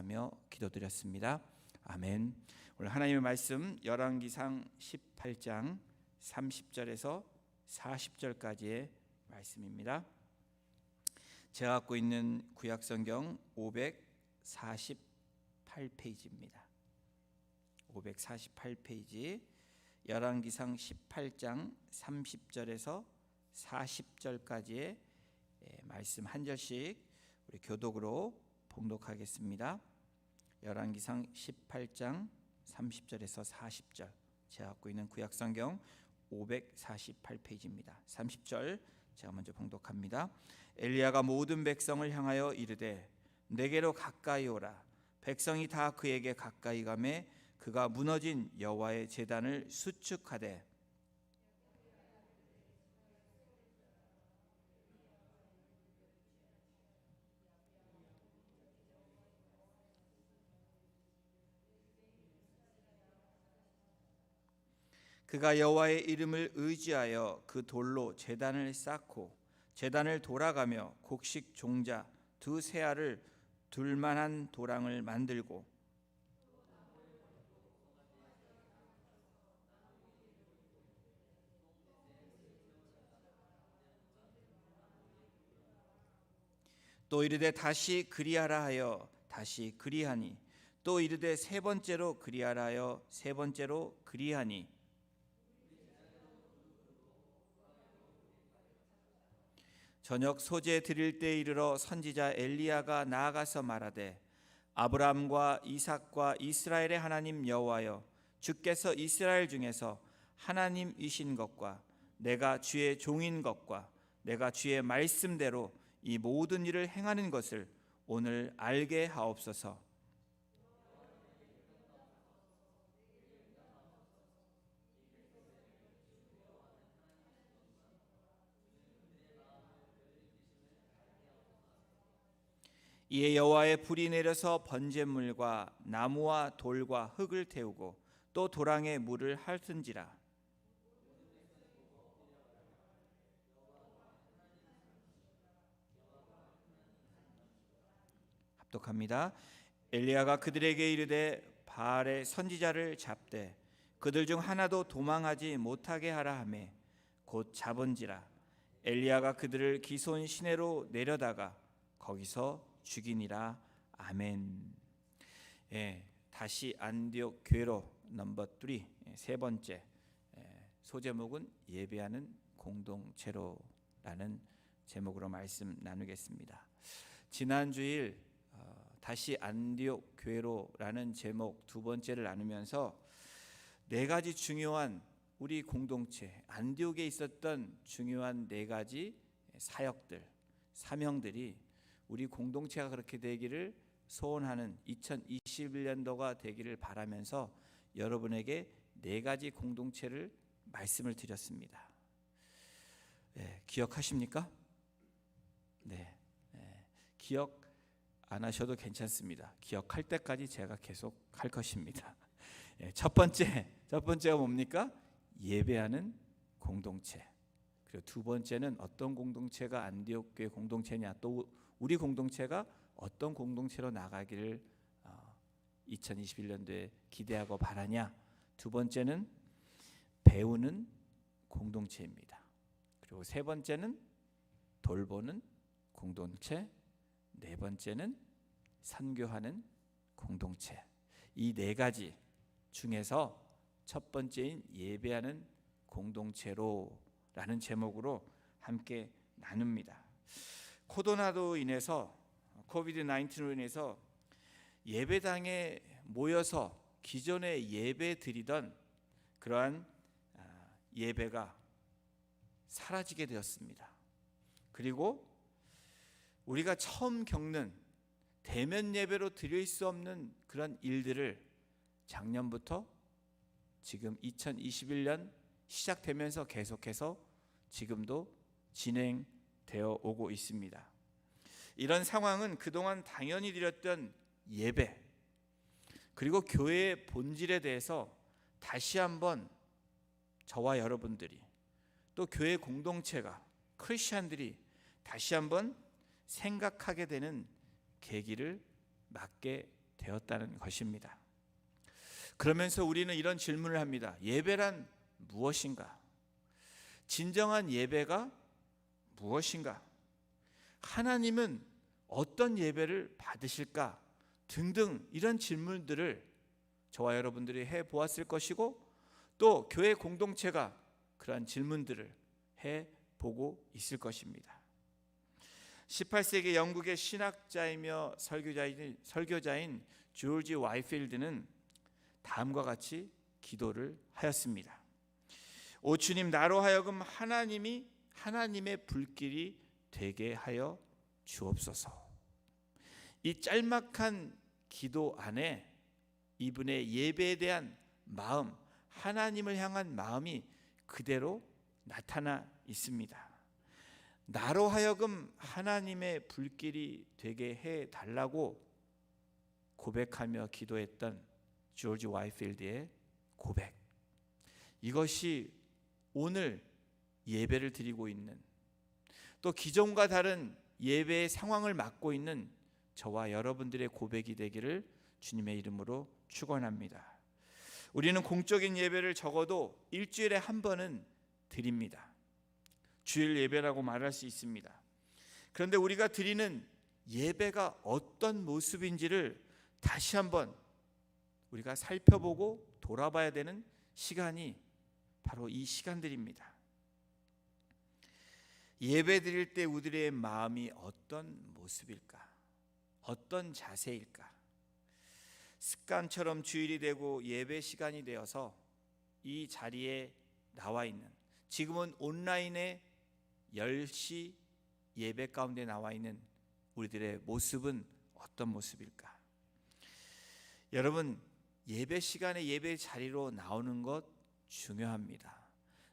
감사하며 기도드렸습니다. 아멘. 오늘 하나님의 말씀 열왕기상 18장 30절에서 40절까지의 말씀입니다. 제가 갖고 있는 구약성경 548페이지입니다. 548페이지 열왕기상 18장 30절에서 40절까지의 말씀 한 절씩 우리 교독으로 봉독하겠습니다. 열왕기상 18장 30절에서 40절, 제가 갖고 있는 구약성경 548페이지입니다. 30절 제가 먼저 봉독합니다. 엘리야가 모든 백성을 향하여 이르되 내게로 가까이 오라. 백성이 다 그에게 가까이 가매 그가 무너진 여호와의 제단을 수축하되 그가 여호와의 이름을 의지하여 그 돌로 제단을 쌓고 제단을 돌아가며 곡식 종자 두 세알을 둘만한 도랑을 만들고 또 이르되 다시 그리하라 하여 다시 그리하니 또 이르되 세 번째로 그리하라 하여 세 번째로 그리하니 저녁 소재 드릴 때 이르러 선지자 엘리야가 나아가서 말하되 아브라함과 이삭과 이스라엘의 하나님 여호와여, 주께서 이스라엘 중에서 하나님이신 것과 내가 주의 종인 것과 내가 주의 말씀대로 이 모든 일을 행하는 것을 오늘 알게 하옵소서. 이에 여호와의 불이 내려서 번제물과 나무와 돌과 흙을 태우고 또 도랑에 물을 핥은지라. 합독합니다. 엘리야가 그들에게 이르되 바알의 선지자를 잡되 그들 중 하나도 도망하지 못하게 하라 하매 곧 잡은지라. 엘리야가 그들을 기손 시내로 내려다가 거기서 죽이니라. 아멘. 다시 안디옥 교회로 넘버 3, 세 번째 소제목은 예배하는 공동체로라는 제목으로 말씀 나누겠습니다. 지난 주일 다시 안디옥 교회로라는 제목 두 번째를 나누면서 네 가지 중요한 우리 공동체, 안디옥에 있었던 중요한 네 가지 사역들, 사명들이 우리 공동체가 그렇게 되기를 소원하는 2021년도가 되기를 바라면서 여러분에게 네 가지 공동체를 말씀을 드렸습니다. 기억하십니까? 네. 기억 안 하셔도 괜찮습니다. 기억할 때까지 제가 계속 할 것입니다. 첫 번째가 뭡니까? 예배하는 공동체. 그리고 두 번째는 어떤 공동체가 안디옥 교회 공동체냐, 또 우리 공동체가 어떤 공동체로 나가기를 2021년도에 기대하고 바라냐. 두 번째는 배우는 공동체입니다. 그리고 세 번째는 돌보는 공동체, 네 번째는 선교하는 공동체. 이 네 가지 중에서 첫 번째인 예배하는 공동체로라는 제목으로 함께 나눕니다. 코로나로 인해서, 코비드-19로 인해서 예배당에 모여서 기존에 예배 드리던 그러한 예배가 사라지게 되었습니다. 그리고 우리가 처음 겪는 대면 예배로 드릴 수 없는 그런 일들을 작년부터 지금 2021년 시작되면서 계속해서 지금도 진행되어 오고 있습니다. 이런 상황은 그동안 당연히 드렸던 예배, 그리고 교회의 본질에 대해서 다시 한번 저와 여러분들이, 또 교회 공동체가, 크리스천들이 다시 한번 생각하게 되는 계기를 맞게 되었다는 것입니다. 그러면서 우리는 이런 질문을 합니다. 예배란 무엇인가? 진정한 예배가 무엇인가? 하나님은 어떤 예배를 받으실까? 등등 이런 질문들을 저와 여러분들이 해보았을 것이고, 또 교회 공동체가 그러한 질문들을 해보고 있을 것입니다. 18세기 영국의 신학자이며 설교자인 조지 와이필드는 다음과 같이 기도를 하였습니다. 오 주님, 나로 하여금 하나님의 불길이 되게 하여 주옵소서. 이 짤막한 기도 안에 이분의 예배에 대한 마음, 하나님을 향한 마음이 그대로 나타나 있습니다. 나로 하여금 하나님의 불길이 되게 해달라고 고백하며 기도했던 조지 와이필드의 고백, 이것이 오늘 예배를 드리고 있는, 또 기존과 다른 예배의 상황을 맡고 있는 저와 여러분들의 고백이 되기를 주님의 이름으로 축원합니다. 우리는 공적인 예배를 적어도 일주일에 한 번은 드립니다. 주일 예배라고 말할 수 있습니다. 그런데 우리가 드리는 예배가 어떤 모습인지를 다시 한번 우리가 살펴보고 돌아봐야 되는 시간이 바로 이 시간들입니다. 예배 드릴 때 우리의 마음이 어떤 모습일까? 어떤 자세일까? 습관처럼 주일이 되고 예배 시간이 되어서 이 자리에 나와 있는, 지금은 온라인의 10시 예배 가운데 나와 있는 우리들의 모습은 어떤 모습일까? 여러분, 예배 시간에 예배 자리로 나오는 것 중요합니다.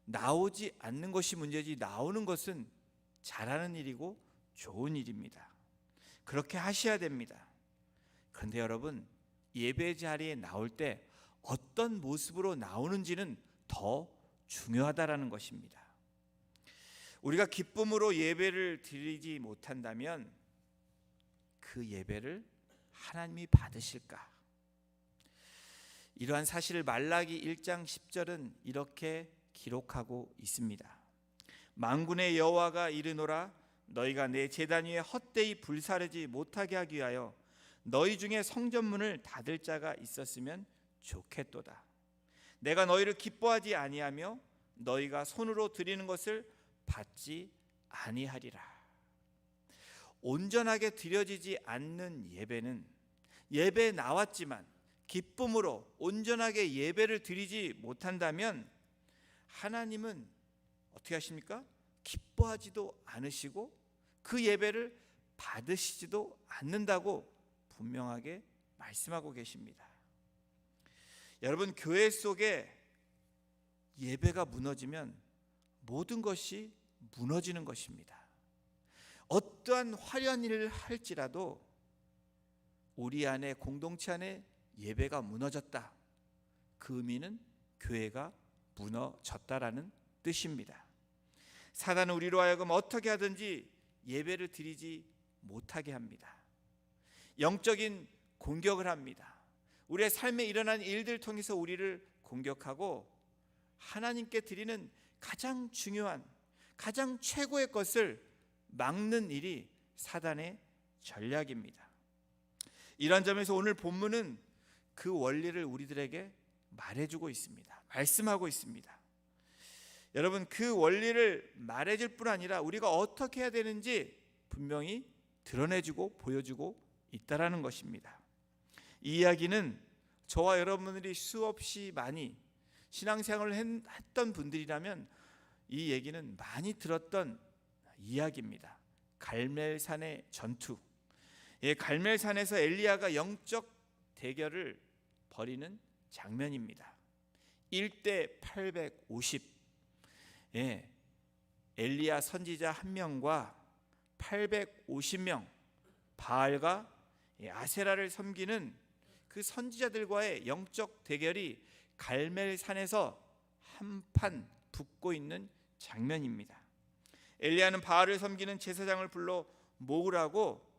나오지 않는 것이 문제지, 나오는 것은 잘하는 일이고 좋은 일입니다. 그렇게 하셔야 됩니다. 그런데 여러분, 예배 자리에 나올 때 어떤 모습으로 나오는지는 더 중요하다라는 것입니다. 우리가 기쁨으로 예배를 드리지 못한다면 그 예배를 하나님이 받으실까? 이러한 사실을 말라기 1장 10절은 이렇게 기록하고 있습니다. 만군의 여호와가 이르노라, 너희가 내 제단 위에 헛되이 불사르지 못하게 하기 위하여 너희 중에 성전문을 닫을 자가 있었으면 좋겠도다. 내가 너희를 기뻐하지 아니하며 너희가 손으로 드리는 것을 받지 아니하리라. 온전하게 드려지지 않는 예배는, 예배에 나왔지만 기쁨으로 온전하게 예배를 드리지 못한다면 하나님은 어떻게 하십니까? 기뻐하지도 않으시고 그 예배를 받으시지도 않는다고 분명하게 말씀하고 계십니다. 여러분, 교회 속에 예배가 무너지면 모든 것이 무너지는 것입니다. 어떠한 화려한 일을 할지라도 우리 안에, 공동체 안에 예배가 무너졌다, 그 의미는 교회가 무너졌다라는 뜻입니다. 사단은 우리로 하여금 어떻게 하든지 예배를 드리지 못하게 합니다. 영적인 공격을 합니다. 우리의 삶에 일어난 일들 통해서 우리를 공격하고 하나님께 드리는 가장 중요한, 가장 최고의 것을 막는 일이 사단의 전략입니다. 이런 점에서 오늘 본문은 그 원리를 우리들에게 말해주고 있습니다. 말씀하고 있습니다. 여러분, 그 원리를 말해줄 뿐 아니라 우리가 어떻게 해야 되는지 분명히 드러내주고 보여주고 있다라는 것입니다. 이 이야기는 저와 여러분들이 수없이 많이 신앙생활을 했던 분들이라면 이 얘기는 많이 들었던 이야기입니다. 갈멜산의 전투. 갈멜산에서 엘리야가 영적 대결을 벌이는 장면입니다. 1대 850. 엘리야 선지자 1명과 850명 바알과 아세라를 섬기는 그 선지자들과의 영적 대결이 갈멜산에서 한판 붙고 있는 장면입니다. 엘리야는 바알을 섬기는 제사장을 불러 모으라고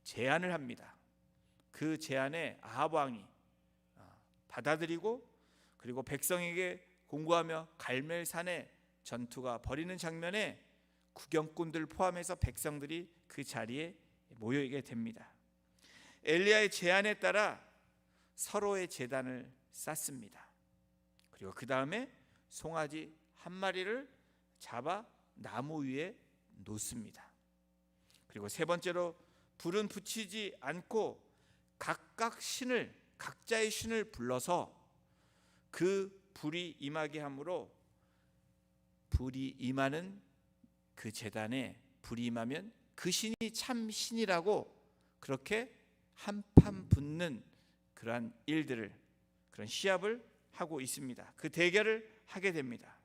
제안을 합니다. 그 제안에 아합 왕이 받아들이고 그리고 백성에게 공고하며 갈멜산에 전투가 벌이는 장면에 구경꾼들 포함해서 백성들이 그 자리에 모이게 됩니다. 엘리야의 제안에 따라 서로의 제단을 쌓습니다. 그리고 그 다음에 송아지 한 마리를 잡아 나무 위에 놓습니다. 그리고 세 번째로 불은 붙이지 않고 각자의 신을 불러서 그 불이 임하게 함으로 불이 임하는 그 제단에 불이 임하면 그 신이 참 신이라고 그렇게 한판 붙는 그러한 일들을, 그런 시합을 하고 있습니다. 그 대결을 하게 됩니다.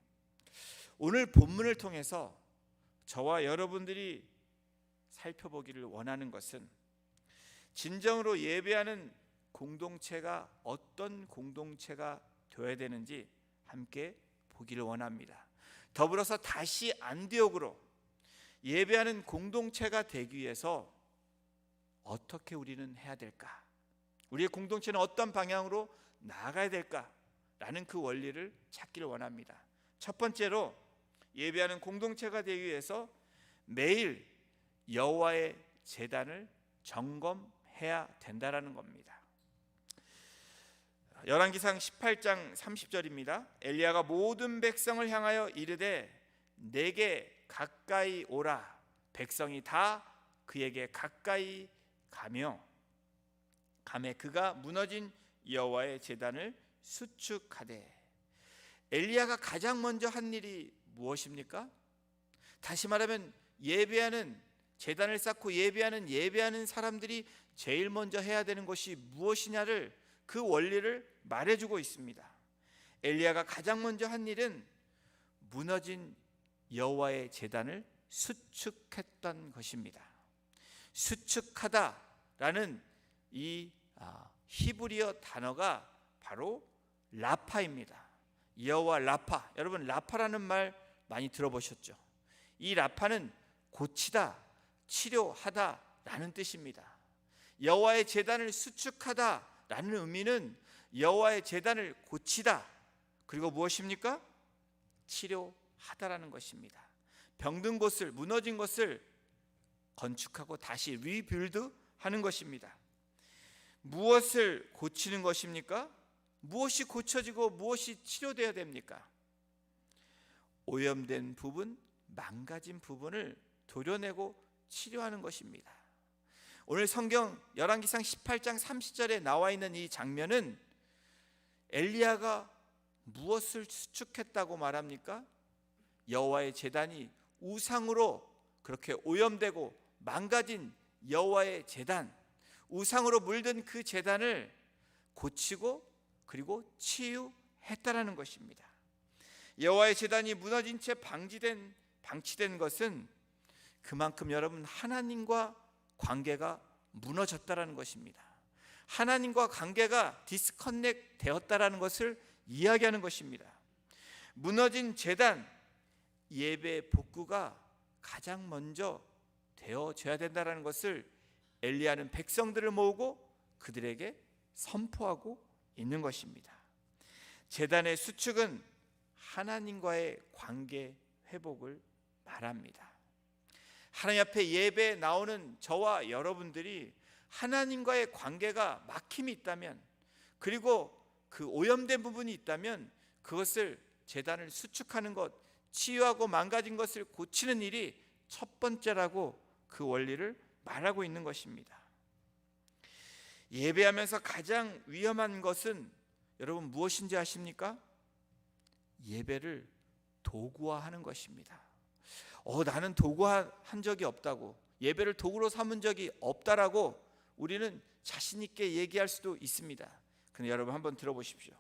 오늘 본문을 통해서 저와 여러분들이 살펴보기를 원하는 것은 진정으로 예배하는 공동체가 어떤 공동체가 되어야 되는지 함께 보기를 원합니다. 더불어서 다시 안디옥으로 예배하는 공동체가 되기 위해서 어떻게 우리는 해야 될까? 우리의 공동체는 어떤 방향으로 나아가야 될까라는 그 원리를 찾기를 원합니다. 첫 번째로 예배하는 공동체가 되기 위해서 매일 여호와의 제단을 점검해야 된다라는 겁니다. 열왕기상 18장 30절입니다. 엘리야가 모든 백성을 향하여 이르되 내게 가까이 오라. 백성이 다 그에게 가까이 가며 그가 무너진 여호와의 제단을 수축하되. 엘리야가 가장 먼저 한 일이 무엇입니까? 다시 말하면 예배하는, 제단을 쌓고 예배하는 사람들이 제일 먼저 해야 되는 것이 무엇이냐를, 그 원리를 말해주고 있습니다. 엘리야가 가장 먼저 한 일은 무너진 여호와의 제단을 수축했던 것입니다. 수축하다라는 이 히브리어 단어가 바로 라파입니다. 여호와 라파. 여러분, 라파라는 말 많이 들어보셨죠? 이 라파는 고치다, 치료하다라는 뜻입니다. 여호와의 제단을 수축하다라는 의미는 여호와의 제단을 고치다, 그리고 무엇입니까? 치료하다라는 것입니다. 병든 곳을, 무너진 것을 건축하고 다시 리빌드 하는 것입니다. 무엇을 고치는 것입니까? 무엇이 고쳐지고 무엇이 치료되어야 됩니까? 오염된 부분, 망가진 부분을 도려내고 치료하는 것입니다. 오늘 성경 열왕기상 18장 30절에 나와 있는 이 장면은 엘리야가 무엇을 수축했다고 말합니까? 여호와의 제단이 우상으로 그렇게 오염되고 망가진 여호와의 제단, 우상으로 물든 그 제단을 고치고 그리고 치유했다라는 것입니다. 여호와의 제단이 무너진 채 방치된 것은 그만큼 여러분, 하나님과 관계가 무너졌다라는 것입니다. 하나님과 관계가 디스커넥트 되었다라는 것을 이야기하는 것입니다. 무너진 제단, 예배 복구가 가장 먼저 되어져야 된다는 것을 엘리야는 백성들을 모으고 그들에게 선포하고 있는 것입니다. 제단의 수축은 하나님과의 관계 회복을 말합니다. 하나님 앞에 예배에 나오는 저와 여러분들이 하나님과의 관계가 막힘이 있다면, 그리고 그 오염된 부분이 있다면 그것을, 제단을 수축하는 것, 치유하고 망가진 것을 고치는 일이 첫 번째라고 그 원리를 말하고 있는 것입니다. 예배하면서 가장 위험한 것은 여러분 무엇인지 아십니까? 예배를 도구화하는 것입니다. 나는 도구화한 적이 없다고, 예배를 도구로 삼은 적이 없다라고 우리는 자신 있게 얘기할 수도 있습니다. 그런데 여러분 한번 들어보십시오.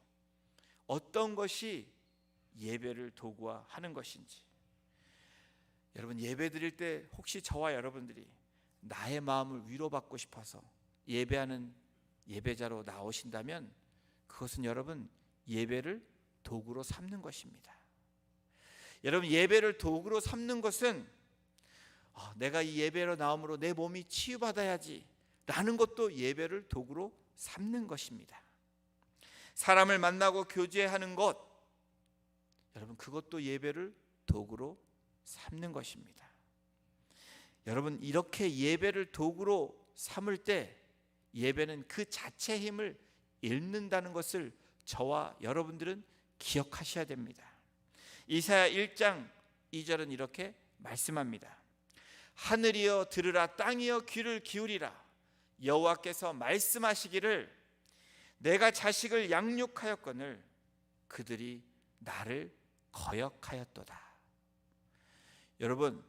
어떤 것이 예배를 도구화하는 것인지. 여러분, 예배 드릴 때 혹시 저와 여러분들이 나의 마음을 위로받고 싶어서 예배하는 예배자로 나오신다면 그것은 여러분 예배를 도구로 삼는 것입니다. 여러분, 예배를 도구로 삼는 것은 내가 이 예배로 나옴으로 내 몸이 치유받아야지 라는 것도 예배를 도구로 삼는 것입니다. 사람을 만나고 교제하는 것, 여러분 그것도 예배를 도구로 삼는 것입니다. 여러분 이렇게 예배를 도구로 삼을 때 예배는 그 자체의 힘을 잃는다는 것을 저와 여러분들은 기억하셔야 됩니다. 이사야 1장 2절은 이렇게 말씀합니다. 하늘이여 들으라, 땅이여 귀를 기울이라. 여호와께서 말씀하시기를 내가 자식을 양육하였거늘 그들이 나를 거역하였도다. 여러분,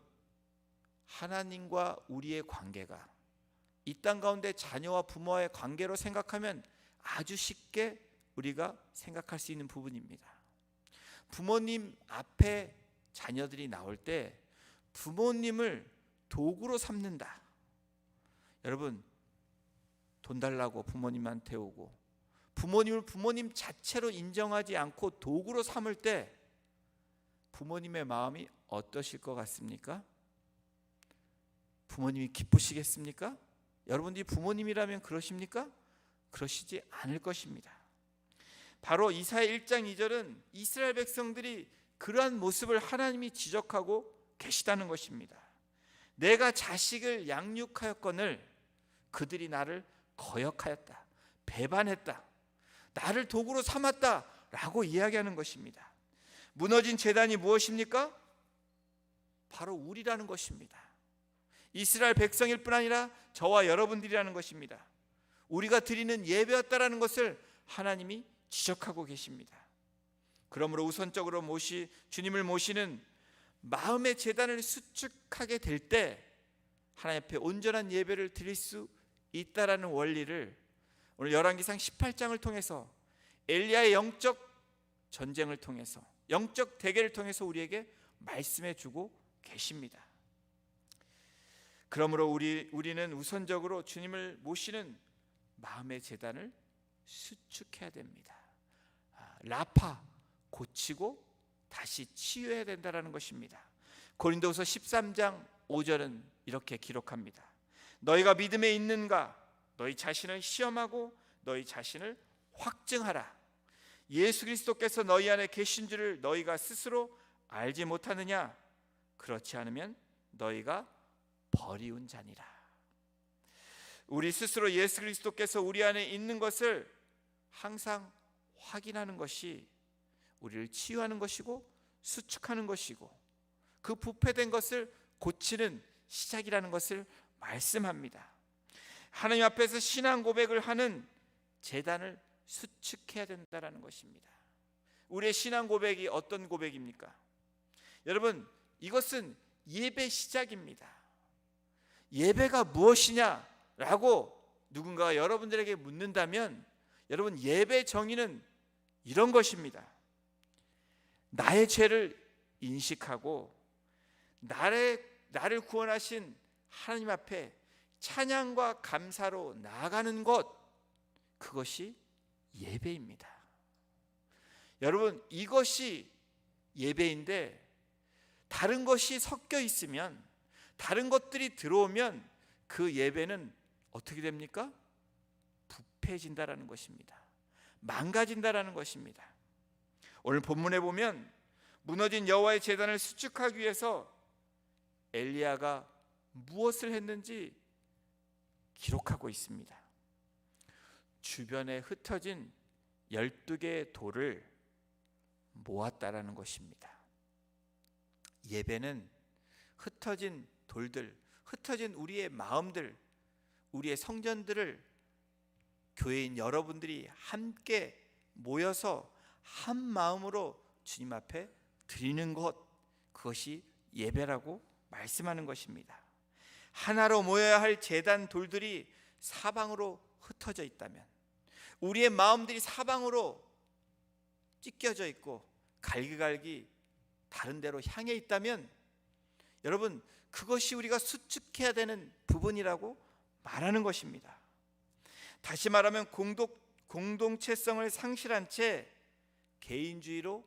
하나님과 우리의 관계가 이 땅 가운데 자녀와 부모와의 관계로 생각하면 아주 쉽게 우리가 생각할 수 있는 부분입니다. 부모님 앞에 자녀들이 나올 때 부모님을 도구로 삼는다. 여러분, 돈 달라고 부모님한테 오고 부모님을 부모님 자체로 인정하지 않고 도구로 삼을 때 부모님의 마음이 어떠실 것 같습니까? 부모님이 기쁘시겠습니까? 여러분들이 부모님이라면 그러십니까? 그러시지 않을 것입니다. 바로 이사야 1장 2절은 이스라엘 백성들이 그러한 모습을 하나님이 지적하고 계시다는 것입니다. 내가 자식을 양육하였거늘 그들이 나를 거역하였다, 배반했다, 나를 도구로 삼았다 라고 이야기하는 것입니다. 무너진 제단이 무엇입니까? 바로 우리라는 것입니다. 이스라엘 백성일 뿐 아니라 저와 여러분들이라는 것입니다. 우리가 드리는 예배였다라는 것을 하나님이 지적하고 계십니다. 그러므로 우선적으로 주님을 모시는 마음의 제단을 수축하게 될 때 하나님 앞에 온전한 예배를 드릴 수 있다라는 원리를 오늘 열왕기상 18장을 통해서 엘리야의 영적 전쟁을 통해서 영적 대결을 통해서 우리에게 말씀해 주고 계십니다. 그러므로 우리는 우선적으로 주님을 모시는 마음의 제단을 수축해야 됩니다. 라파, 고치고 다시 치유해야 된다는 것입니다. 고린도후서 13장 5절은 이렇게 기록합니다. 너희가 믿음에 있는가? 너희 자신을 시험하고 너희 자신을 확증하라. 예수 그리스도께서 너희 안에 계신 줄을 너희가 스스로 알지 못하느냐? 그렇지 않으면 너희가 버리운 자니라. 우리 스스로 예수 그리스도께서 우리 안에 있는 것을 항상 확인하는 것이 우리를 치유하는 것이고 수축하는 것이고 그 부패된 것을 고치는 시작이라는 것을 말씀합니다. 하나님 앞에서 신앙 고백을 하는 제단을 수축해야 된다는 것입니다. 우리의 신앙 고백이 어떤 고백입니까? 여러분, 이것은 예배 시작입니다. 예배가 무엇이냐라고 누군가가 여러분들에게 묻는다면 여러분, 예배 정의는 이런 것입니다. 나의 죄를 인식하고 나를 구원하신 하나님 앞에 찬양과 감사로 나아가는 것, 그것이 예배입니다. 여러분, 이것이 예배인데 다른 것이 섞여 있으면, 다른 것들이 들어오면 그 예배는 어떻게 됩니까? 부패해진다라는 것입니다. 망가진다라는 것입니다. 오늘 본문에 보면 무너진 여호와의 제단을 수축하기 위해서 엘리야가 무엇을 했는지 기록하고 있습니다. 주변에 흩어진 12개의 돌을 모았다라는 것입니다. 예배는 흩어진 돌들, 흩어진 우리의 마음들, 우리의 성전들을 교회인 여러분들이 함께 모여서 한 마음으로 주님 앞에 드리는 것, 그것이 예배라고 말씀하는 것입니다. 하나로 모여야 할 제단 돌들이 사방으로 흩어져 있다면, 우리의 마음들이 사방으로 찢겨져 있고 갈기갈기 다른 데로 향해 있다면 여러분, 그것이 우리가 수축해야 되는 부분이라고 말하는 것입니다. 다시 말하면 공동체성을 상실한 채 개인주의로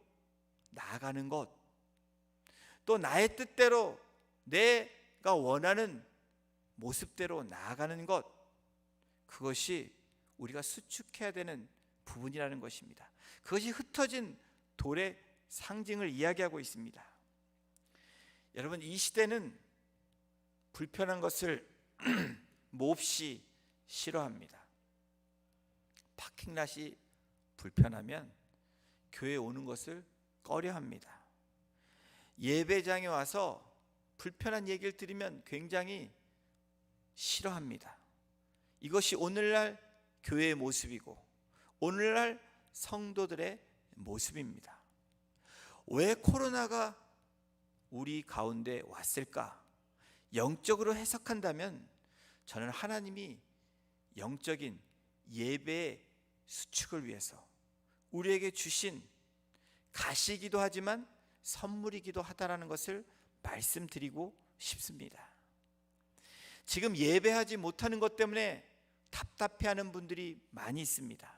나아가는 것, 또 나의 뜻대로 내가 원하는 모습대로 나아가는 것, 그것이 우리가 수축해야 되는 부분이라는 것입니다. 그것이 흩어진 돌의 상징을 이야기하고 있습니다. 여러분, 이 시대는 불편한 것을 몹시 싫어합니다. 파킹랏이 불편하면 교회에 오는 것을 꺼려합니다. 예배장에 와서 불편한 얘기를 들으면 굉장히 싫어합니다. 이것이 오늘날 교회의 모습이고 오늘날 성도들의 모습입니다. 왜 코로나가 우리 가운데 왔을까? 영적으로 해석한다면 저는 하나님이 영적인 예배의 수축을 위해서 우리에게 주신 가시기도 하지만 선물이기도 하다라는 것을 말씀드리고 싶습니다. 지금 예배하지 못하는 것 때문에 답답해하는 분들이 많이 있습니다.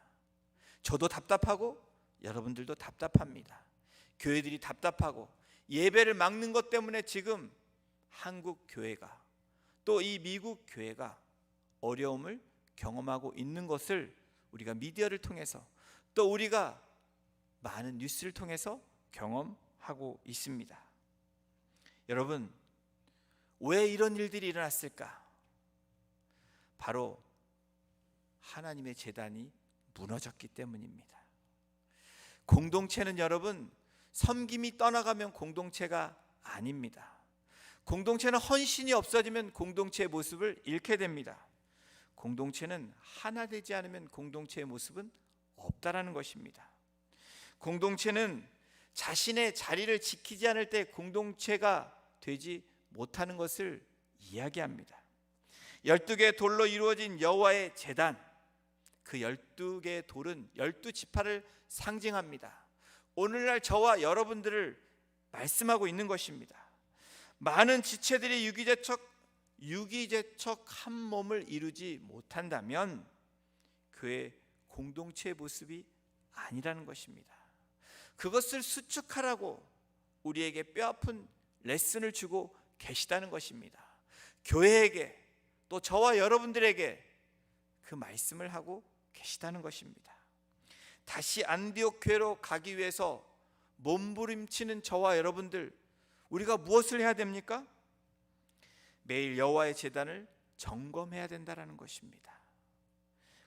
저도 답답하고 여러분들도 답답합니다. 교회들이 답답하고 예배를 막는 것 때문에 지금 한국 교회가 또 이 미국 교회가 어려움을 경험하고 있는 것을 우리가 미디어를 통해서 또 우리가 많은 뉴스를 통해서 경험하고 있습니다. 여러분, 왜 이런 일들이 일어났을까? 바로 하나님의 제단이 무너졌기 때문입니다. 공동체는 여러분, 섬김이 떠나가면 공동체가 아닙니다. 공동체는 헌신이 없어지면 공동체의 모습을 잃게 됩니다. 공동체는 하나 되지 않으면 공동체의 모습은 없다라는 것입니다. 공동체는 자신의 자리를 지키지 않을 때 공동체가 되지 못하는 것을 이야기합니다. 12개의 돌로 이루어진 여호와의 제단, 그 12개의 돌은 12지파를 상징합니다. 오늘날 저와 여러분들을 말씀하고 있는 것입니다. 많은 지체들이 유기제척 한 몸을 이루지 못한다면 그의 공동체의 모습이 아니라는 것입니다. 그것을 수축하라고 우리에게 뼈아픈 레슨을 주고 계시다는 것입니다. 교회에게 또 저와 여러분들에게 그 말씀을 하고 계시다는 것입니다. 다시 안디옥 교회로 가기 위해서 몸부림치는 저와 여러분들, 우리가 무엇을 해야 됩니까? 매일 여호와의 제단을 점검해야 된다는 것입니다.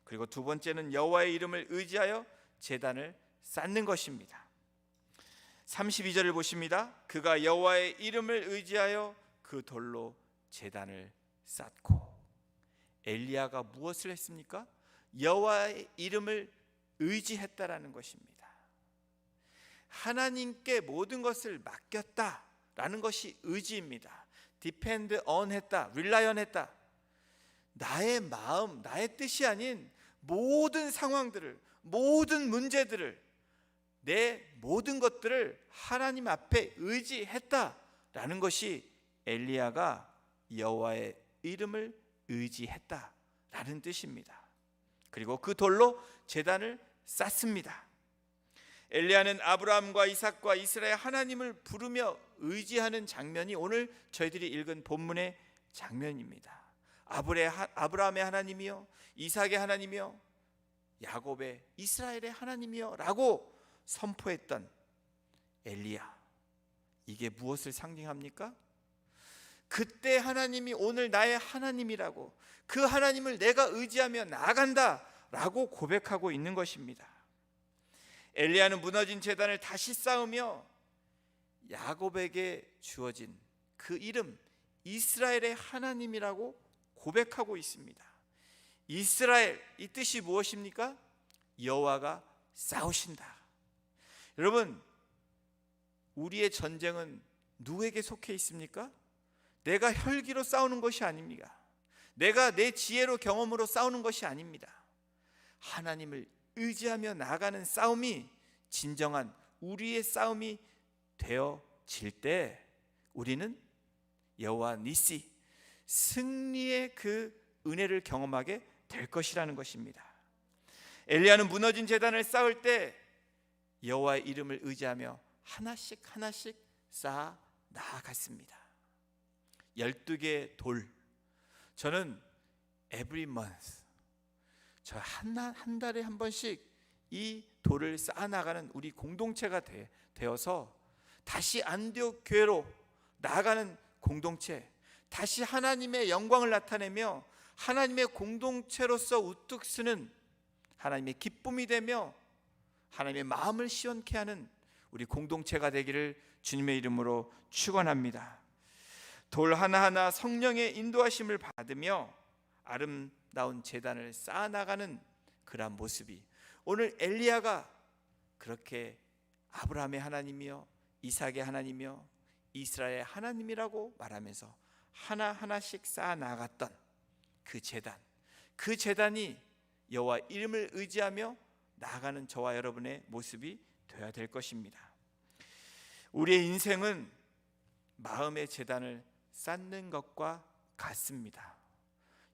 그리고 두 번째는 여호와의 이름을 의지하여 제단을 쌓는 것입니다. 32절을 보십니다. 그가 여호와의 이름을 의지하여 그 돌로 제단을 쌓고. 엘리야가 무엇을 했습니까? 여호와의 이름을 의지했다라는 것입니다. 하나님께 모든 것을 맡겼다라는 것이 의지입니다. depend on 했다, rely on 했다. 나의 마음, 나의 뜻이 아닌 모든 상황들을, 모든 문제들을, 내 모든 것들을 하나님 앞에 의지했다라는 것이 엘리야가 여호와의 이름을 의지했다라는 뜻입니다. 그리고 그 돌로 제단을 쌓습니다. 엘리야는 아브라함과 이삭과 이스라엘 하나님을 부르며 의지하는 장면이 오늘 저희들이 읽은 본문의 장면입니다. 아브라함의 하나님이요, 이삭의 하나님이요, 야곱의, 이스라엘의 하나님이요 라고 선포했던 엘리야, 이게 무엇을 상징합니까? 그때 하나님이 오늘 나의 하나님이라고, 그 하나님을 내가 의지하며 나아간다 라고 고백하고 있는 것입니다. 엘리야는 무너진 제단을 다시 쌓으며 야곱에게 주어진 그 이름 이스라엘의 하나님이라고 고백하고 있습니다. 이스라엘, 이 뜻이 무엇입니까? 여호와가 싸우신다. 여러분, 우리의 전쟁은 누구에게 속해 있습니까? 내가 혈기로 싸우는 것이 아닙니다. 내가 내 지혜로 경험으로 싸우는 것이 아닙니다. 하나님을 의지하며 나아가는 싸움이 진정한 우리의 싸움이 되어질 때 우리는 여호와 니시, 승리의 그 은혜를 경험하게 될 것이라는 것입니다. 엘리야는 무너진 제단을 쌓을 때 여호와의 이름을 의지하며 하나씩 하나씩 쌓아 나아갔습니다. 12개의 돌, 저는 every month, 저 한 달에 한 번씩 이 돌을 쌓아나가는 우리 공동체가 되어서 다시 안디옥 교회로 나아가는 공동체, 다시 하나님의 영광을 나타내며 하나님의 공동체로서 우뚝 서는 하나님의 기쁨이 되며 하나님의 마음을 시원케 하는 우리 공동체가 되기를 주님의 이름으로 축원합니다. 돌 하나하나 성령의 인도하심을 받으며 아름다운 제단을 쌓아나가는 그러한 모습이 오늘 엘리야가 그렇게 아브라함의 하나님이요 이삭의 하나님이요 이스라엘의 하나님이라고 말하면서 하나하나씩 쌓아나갔던 그 제단이 여호와 이름을 의지하며 나아가는 저와 여러분의 모습이 되어야 될 것입니다. 우리의 인생은 마음의 제단을 쌓는 것과 같습니다.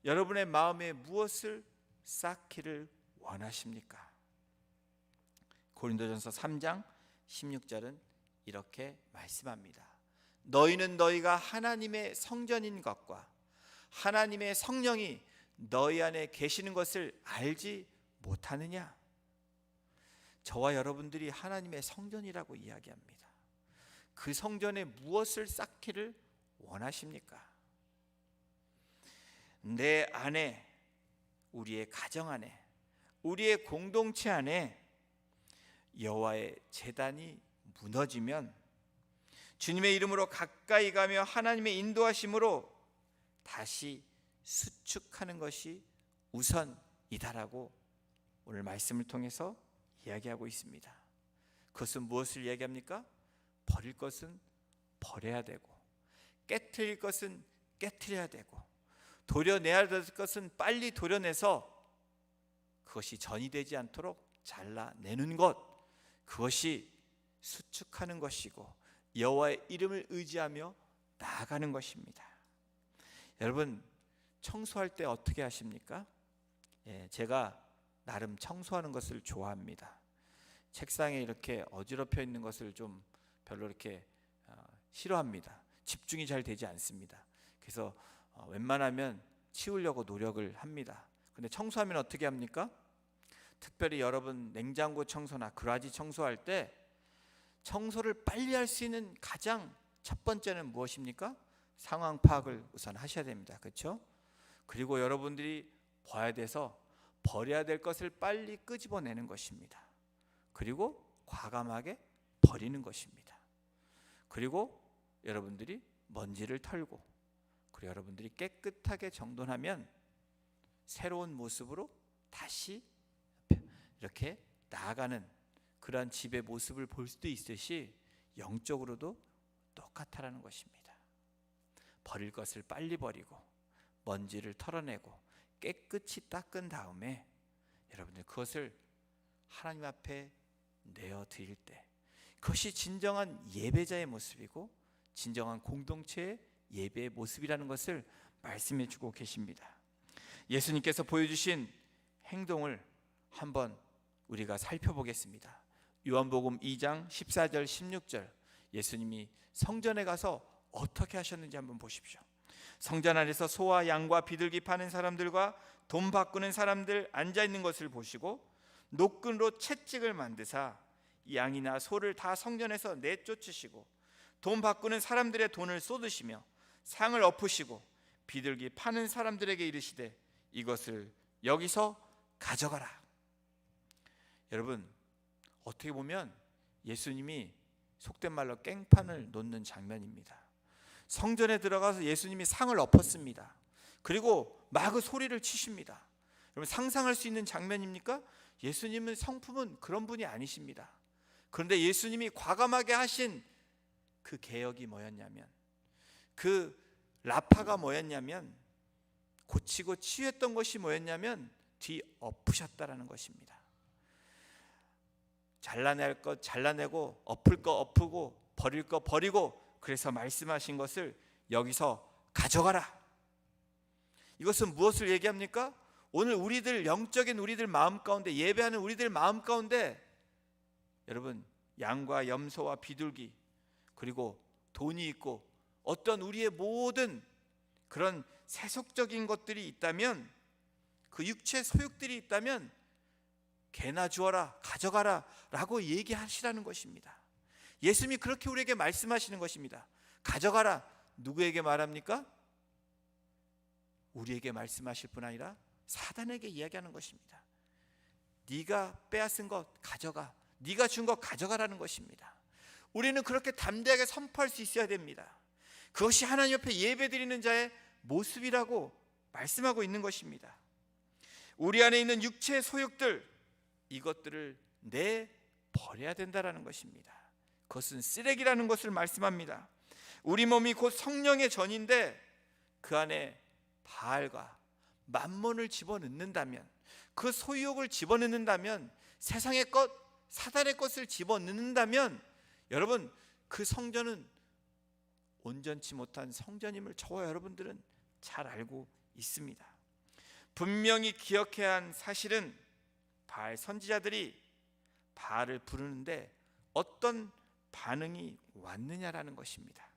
여러분의 마음에 무엇을 쌓기를 원하십니까? 고린도전서 3장 16절은 이렇게 말씀합니다. 너희는 너희가 하나님의 성전인 것과 하나님의 성령이 너희 안에 계시는 것을 알지 못하느냐? 저와 여러분들이 하나님의 성전이라고 이야기합니다. 그 성전에 무엇을 쌓기를 원하십니까? 내 안에, 우리의 가정 안에, 우리의 공동체 안에 여호와의 제단이 무너지면 주님의 이름으로 가까이 가며 하나님의 인도하심으로 다시 수축하는 것이 우선이다라고 오늘 말씀을 통해서 이야기하고 있습니다. 그것은 무엇을 이야기합니까? 버릴 것은 버려야 되고, 깨트릴 것은 깨트려야 되고, 도려내야 될 것은 빨리 도려내서 그것이 전이 되지 않도록 잘라내는 것, 그것이 수축하는 것이고 여호와의 이름을 의지하며 나아가는 것입니다. 여러분, 청소할 때 어떻게 하십니까? 제가 나름 청소하는 것을 좋아합니다. 책상에 이렇게 어지럽혀 있는 것을 좀 별로 이렇게 싫어합니다. 집중이 잘 되지 않습니다. 그래서 웬만하면 치우려고 노력을 합니다. 근데 청소하면 어떻게 합니까? 특별히 여러분 냉장고 청소나 그라지 청소할 때 청소를 빨리 할 수 있는 가장 첫 번째는 무엇입니까? 상황 파악을 우선 하셔야 됩니다. 그렇죠? 그리고 여러분들이 봐야 돼서 버려야 될 것을 빨리 끄집어내는 것입니다. 그리고 과감하게 버리는 것입니다. 그리고 여러분들이 먼지를 털고, 그리고 여러분들이 깨끗하게 정돈하면 새로운 모습으로 다시 이렇게 나아가는 그러한 집의 모습을 볼 수도 있듯이 영적으로도 똑같다라는 것입니다. 버릴 것을 빨리 버리고 먼지를 털어내고 깨끗이 닦은 다음에 여러분들 그것을 하나님 앞에 내어드릴 때, 그것이 진정한 예배자의 모습이고 진정한 공동체의 예배의 모습이라는 것을 말씀해 주고 계십니다. 예수님께서 보여주신 행동을 한번 우리가 살펴보겠습니다. 요한복음 2장 14절 16절, 예수님이 성전에 가서 어떻게 하셨는지 한번 보십시오. 성전 안에서 소와 양과 비둘기 파는 사람들과 돈 바꾸는 사람들 앉아 있는 것을 보시고 노끈으로 채찍을 만드사 양이나 소를 다 성전에서 내쫓으시고 돈 바꾸는 사람들의 돈을 쏟으시며 상을 엎으시고 비둘기 파는 사람들에게 이르시되 이것을 여기서 가져가라. 여러분, 어떻게 보면 예수님이 속된 말로 깽판을 놓는 장면입니다. 성전에 들어가서 예수님이 상을 엎었습니다. 그리고 마구 소리를 치십니다. 여러분, 상상할 수 있는 장면입니까? 예수님은 성품은 그런 분이 아니십니다. 그런데 예수님이 과감하게 하신 그 개혁이 뭐였냐면, 그 라파가 뭐였냐면, 고치고 치유했던 것이 뭐였냐면 뒤엎으셨다라는 것입니다. 잘라낼 것 잘라내고 엎을 거 엎고 버릴 거 버리고, 그래서 말씀하신 것을 여기서 가져가라. 이것은 무엇을 얘기합니까? 오늘 우리들 영적인 우리들 마음 가운데, 예배하는 우리들 마음 가운데 여러분 양과 염소와 비둘기, 그리고 돈이 있고 어떤 우리의 모든 그런 세속적인 것들이 있다면 그 육체 소욕들이 있다면 개나 주어라, 가져가라 라고 얘기하시라는 것입니다. 예수님이 그렇게 우리에게 말씀하시는 것입니다. 가져가라. 누구에게 말합니까? 우리에게 말씀하실 뿐 아니라 사단에게 이야기하는 것입니다. 네가 빼앗은 것 가져가, 네가 준 것 가져가라는 것입니다. 우리는 그렇게 담대하게 선포할 수 있어야 됩니다. 그것이 하나님 옆에 예배드리는 자의 모습이라고 말씀하고 있는 것입니다. 우리 안에 있는 육체의 소욕들, 이것들을 내버려야 된다라는 것입니다. 그것은 쓰레기라는 것을 말씀합니다. 우리 몸이 곧 성령의 전인데 그 안에 바알과 만몬을 집어넣는다면, 그 소유욕을 집어넣는다면, 세상의 것, 사단의 것을 집어넣는다면, 여러분 그 성전은 온전치 못한 성전임을 저와 여러분들은 잘 알고 있습니다. 분명히 기억해야 한 사실은 바알 선지자들이 바알을 부르는데 어떤 반응이 왔느냐라는 것입니다.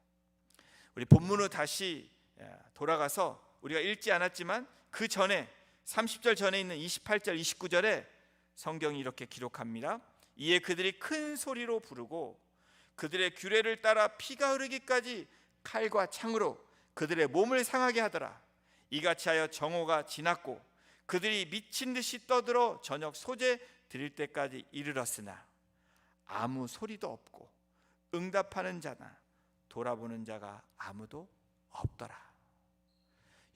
우리 본문으로 다시 돌아가서 우리가 읽지 않았지만 그 전에 30절 전에 있는 28절 29절에 성경이 이렇게 기록합니다. 이에 그들이 큰 소리로 부르고 그들의 규례를 따라 피가 흐르기까지 칼과 창으로 그들의 몸을 상하게 하더라. 이같이 하여 정오가 지났고 그들이 미친 듯이 떠들어 저녁 소재 드릴 때까지 이르렀으나 아무 소리도 없고 응답하는 자나 돌아보는 자가 아무도 없더라.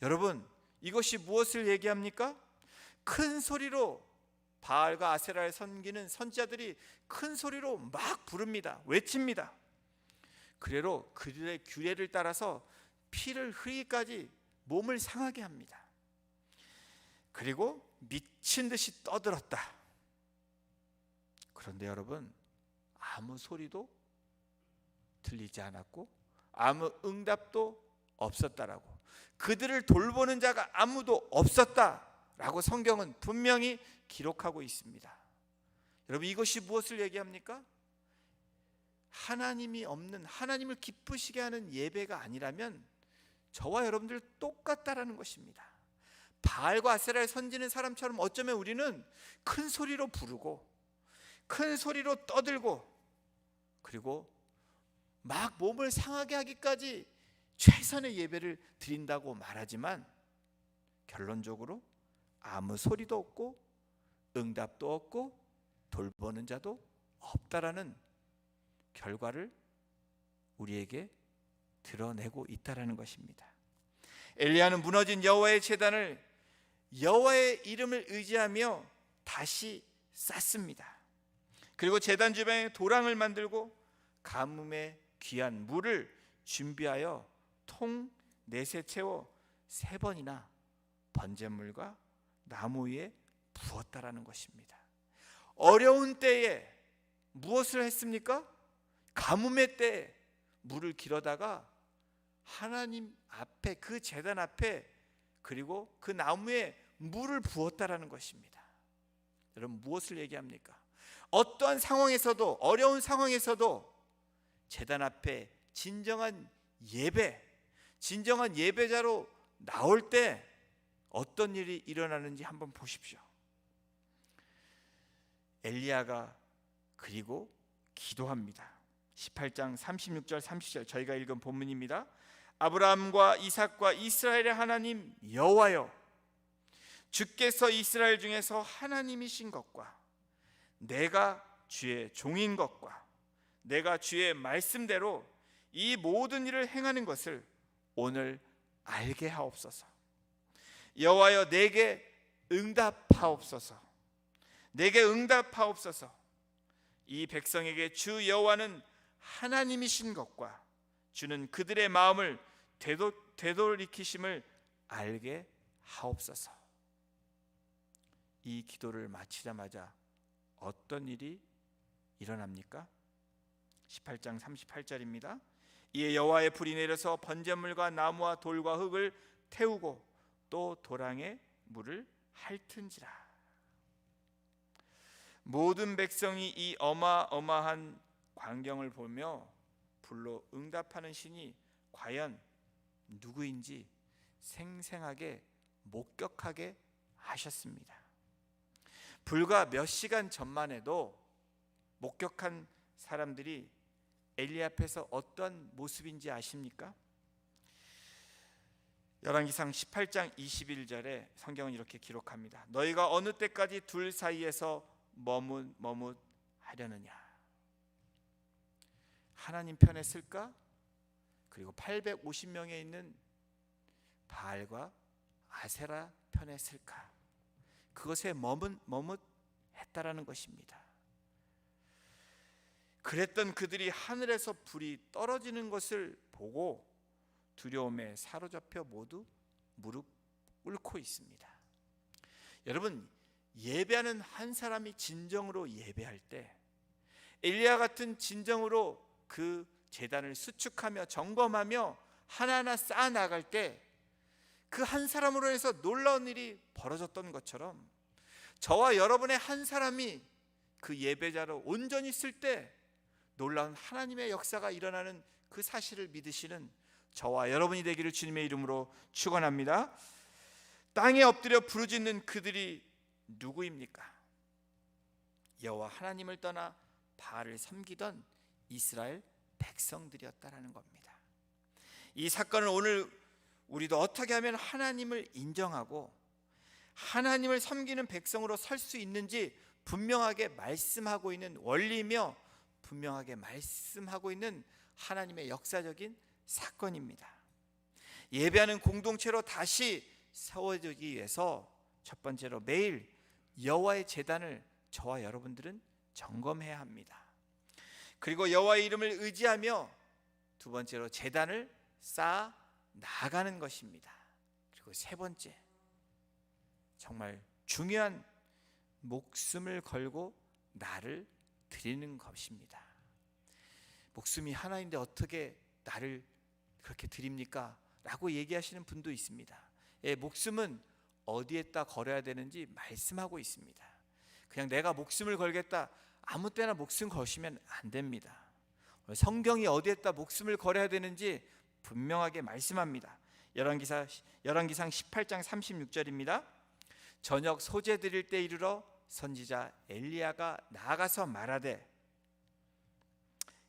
여러분, 이것이 무엇을 얘기합니까? 큰 소리로 바알과 아세라를 섬기는 선지자들이 큰 소리로 막 부릅니다. 외칩니다. 그래로 그들의 규례를 따라서 피를 흐리기까지 몸을 상하게 합니다. 그리고 미친 듯이 떠들었다. 그런데 여러분, 아무 소리도 들리지 않았고 아무 응답도 없었다라고, 그들을 돌보는 자가 아무도 없었다라고 성경은 분명히 기록하고 있습니다. 여러분, 이것이 무엇을 얘기합니까? 하나님이 없는, 하나님을 기쁘시게 하는 예배가 아니라면 저와 여러분들 똑같다라는 것입니다. 바알과 아세라를 섬기는 사람처럼 어쩌면 우리는 큰 소리로 부르고 큰 소리로 떠들고 그리고 막 몸을 상하게 하기까지 최선의 예배를 드린다고 말하지만 결론적으로 아무 소리도 없고 응답도 없고 돌보는 자도 없다라는 결과를 우리에게 드러내고 있다라는 것입니다. 엘리야는 무너진 여호와의 제단을 여호와의 이름을 의지하며 다시 쌓습니다. 그리고 제단 주변에 도랑을 만들고 가뭄에 귀한 물을 준비하여 통 넷에 채워 3번이나 번제물과 나무 위에 부었다라는 것입니다. 어려운 때에 무엇을 했습니까? 가뭄의 때에 물을 길어다가 하나님 앞에, 그 제단 앞에, 그리고 그 나무에 물을 부었다라는 것입니다. 여러분, 무엇을 얘기합니까? 어떠한 상황에서도, 어려운 상황에서도 제단 앞에 진정한 예배, 진정한 예배자로 나올 때 어떤 일이 일어나는지 한번 보십시오. 엘리야가 그리고 기도합니다. 18장 36절 30절 저희가 읽은 본문입니다. 아브라함과 이삭과 이스라엘의 하나님 여호와여, 주께서 이스라엘 중에서 하나님이신 것과 내가 주의 종인 것과 내가 주의 말씀대로 이 모든 일을 행하는 것을 오늘 알게 하옵소서. 여호와여, 내게 응답하옵소서. 내게 응답하옵소서. 이 백성에게 주 여호와는 하나님이신 것과 주는 그들의 마음을 되돌이키심을 알게 하옵소서. 이 기도를 마치자마자 어떤 일이 일어납니까? 18장 38절입니다. 이에 여호와의 불이 내려서 번제물과 나무와 돌과 흙을 태우고 또 도랑에 물을 핥은지라. 모든 백성이 이 어마어마한 광경을 보며 불로 응답하는 신이 과연 누구인지 생생하게 목격하게 하셨습니다. 불과 몇 시간 전만 해도 목격한 사람들이 엘리야 앞에서 어떤 모습인지 아십니까? 열왕기상 18장 21절에 성경은 이렇게 기록합니다. 너희가 어느 때까지 둘 사이에서 머뭇하려느냐. 하나님 편에 쓸까? 그리고 850명에 있는 바알과 아세라 편에 쓸까? 그것에 머뭇했다라는 것입니다. 그랬던 그들이 하늘에서 불이 떨어지는 것을 보고 두려움에 사로잡혀 모두 무릎 꿇고 있습니다. 여러분, 예배하는 한 사람이 진정으로 예배할 때, 엘리야 같은 진정으로 그 제단을 수축하며 점검하며 하나하나 쌓아 나갈 때 그 한 사람으로 해서 놀라운 일이 벌어졌던 것처럼 저와 여러분의 한 사람이 그 예배자로 온전히 쓸 때 놀라운 하나님의 역사가 일어나는 그 사실을 믿으시는 저와 여러분이 되기를 주님의 이름으로 축원합니다. 땅에 엎드려 부르짖는 그들이 누구입니까? 여호와 하나님을 떠나 바알을 섬기던 이스라엘 백성들이었다라는 겁니다. 이 사건을 오늘 우리도 어떻게 하면 하나님을 인정하고 하나님을 섬기는 백성으로 설 수 있는지 분명하게 말씀하고 있는 원리며 분명하게 말씀하고 있는 하나님의 역사적인 사건입니다. 예배하는 공동체로 다시 세워지기 위해서 첫 번째로 매일 여호와의 제단을 저와 여러분들은 점검해야 합니다. 그리고 여호와의 이름을 의지하며 두 번째로 제단을 쌓아 나가는 것입니다. 그리고 세 번째, 정말 중요한 목숨을 걸고 나를 드리는 것입니다. 목숨이 하나인데 어떻게 나를 그렇게 드립니까? 라고 얘기하시는 분도 있습니다. 목숨은 어디에다 걸어야 되는지 말씀하고 있습니다. 그냥 내가 목숨을 걸겠다, 아무 때나 목숨 거시면 안 됩니다. 성경이 어디에다 목숨을 걸어야 되는지 분명하게 말씀합니다. 열왕기상 18장 36절입니다. 저녁 소재 드릴 때 이르러 선지자 엘리야가 나아가서 말하되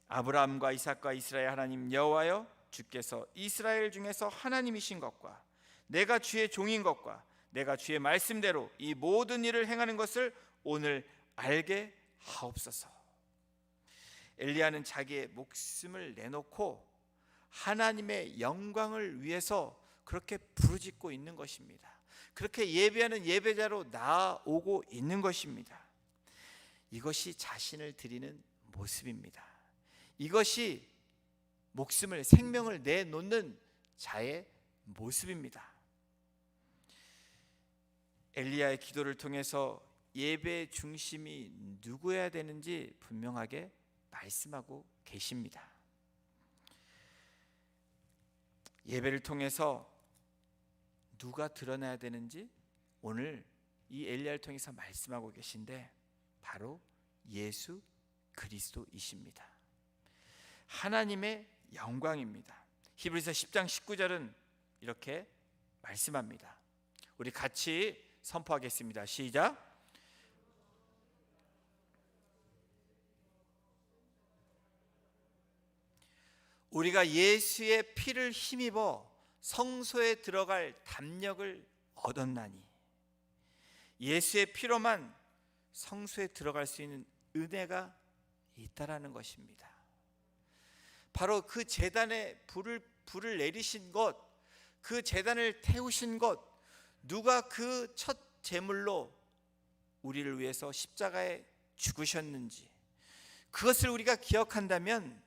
아브라함과 이삭과 이스라엘 하나님 여호와여, 주께서 이스라엘 중에서 하나님이신 것과 내가 주의 종인 것과 내가 주의 말씀대로 이 모든 일을 행하는 것을 오늘 알게 하옵소서. 엘리야는 자기의 목숨을 내놓고 하나님의 영광을 위해서 그렇게 부르짖고 있는 것입니다. 그렇게 예배하는 예배자로 나아오고 있는 것입니다. 이것이 자신을 드리는 모습입니다. 이것이 목숨을, 생명을 내놓는 자의 모습입니다. 엘리야의 기도를 통해서 예배의 중심이 누구여야 되는지 분명하게 말씀하고 계십니다. 예배를 통해서 누가 드러나야 되는지 오늘 이 엘리야를 통해서 말씀하고 계신데 바로 예수 그리스도이십니다. 하나님의 영광입니다. 히브리서 10장 19절은 이렇게 말씀합니다. 우리 같이 선포하겠습니다. 시작. 우리가 예수의 피를 힘입어 성소에 들어갈 담력을 얻었나니, 예수의 피로만 성소에 들어갈 수 있는 은혜가 있다라는 것입니다. 바로 그 제단에 불을 내리신 것, 그 제단을 태우신 것, 누가 그 첫 제물로 우리를 위해서 십자가에 죽으셨는지, 그것을 우리가 기억한다면